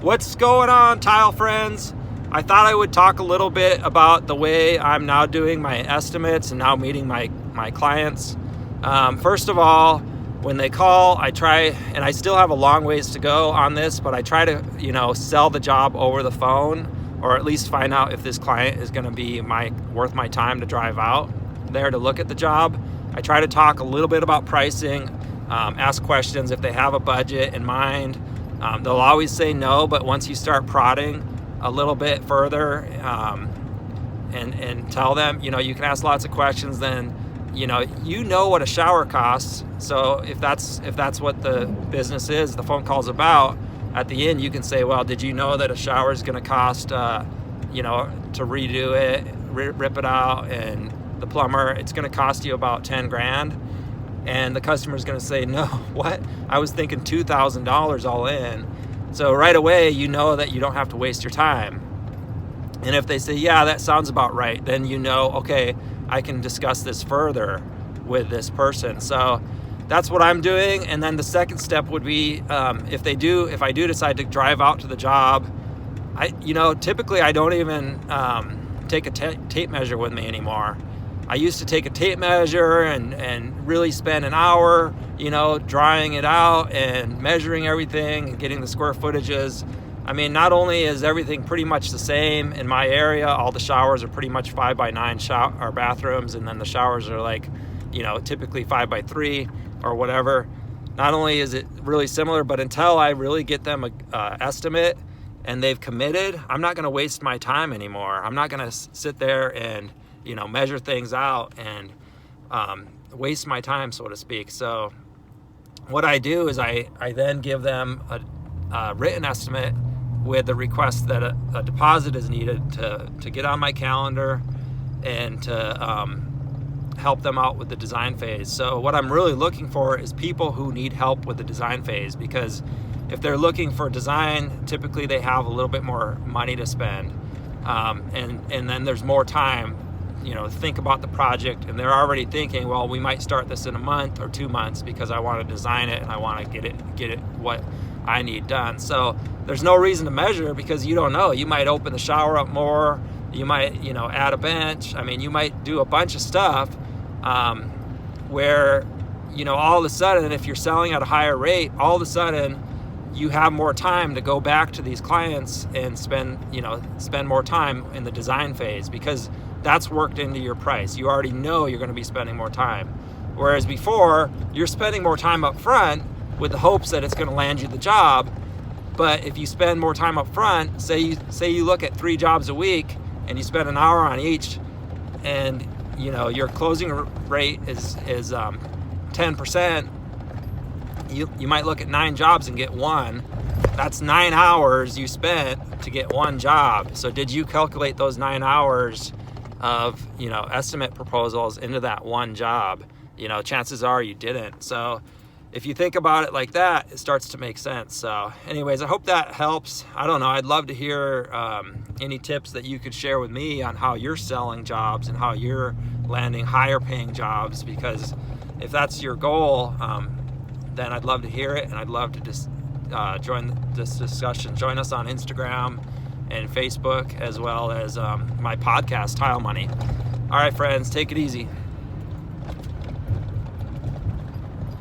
What's going on, tile friends? I thought I would talk a little bit about the way I'm now doing my estimates and now meeting my clients. First of all, when they call, I try, and I still have a long ways to go on this, but I try to, sell the job over the phone, or at least find out if this client is going to be worth my time to drive out there to look at the job. I try to talk a little bit about pricing, ask questions if they have a budget in mind. They'll always say no, but once you start prodding a little bit further and tell them, you can ask lots of questions, then you know what a shower costs. So if that's what the business is, the phone call's about, at the end you can say, well, did you know that a shower is going to cost, to redo it, rip it out, and the plumber, it's going to cost you about 10 grand. And the customer's going to say, no, what? I was thinking $2,000 all in. So right away, you know that you don't have to waste your time. And if they say, yeah, that sounds about right, then okay, I can discuss this further with this person. So that's what I'm doing. And then the second step would be, if I do decide to drive out to the job, typically I don't even take a tape measure with me anymore. I used to take a tape measure and really spend an hour, drawing it out and measuring everything and getting the square footages. I mean, not only is everything pretty much the same in my area, all the showers are pretty much 5x9 bathrooms, and then the showers are like, typically 5x3 or whatever. Not only is it really similar, but until I really get them a estimate and they've committed, I'm not going to waste my time anymore. I'm not going to sit there and measure things out and waste my time, so to speak. So what I do is I then give them a written estimate with the request that a deposit is needed to get on my calendar and to help them out with the design phase. So what I'm really looking for is people who need help with the design phase, because if they're looking for design, typically they have a little bit more money to spend, and then there's more time think about the project, and they're already thinking, well, we might start this in a month or 2 months because I want to design it and I want to get it what I need done. So there's no reason to measure, because you don't know. You might open the shower up more, you might add a bench. I mean, you might do a bunch of stuff where all of a sudden, if you're selling at a higher rate, all of a sudden you have more time to go back to these clients and spend more time in the design phase, because that's worked into your price. You already know you're going to be spending more time. Whereas before, you're spending more time up front with the hopes that it's going to land you the job. But if you spend more time up front, say you look at 3 jobs a week and you spend an hour on each, and your closing rate is 10%, you might look at 9 jobs and get 1. That's 9 hours you spent to get 1 job. So did you calculate those 9 hours of estimate proposals into that 1 job? Chances are you didn't. So if you think about it like that, it starts to make sense. So anyways, I hope that helps. I don't know, I'd love to hear any tips that you could share with me on how you're selling jobs and how you're landing higher paying jobs, because if that's your goal, then I'd love to hear it, and I'd love to just join this discussion. Join us on Instagram and Facebook, as well as my podcast, Tile Money. All right, friends, take it easy.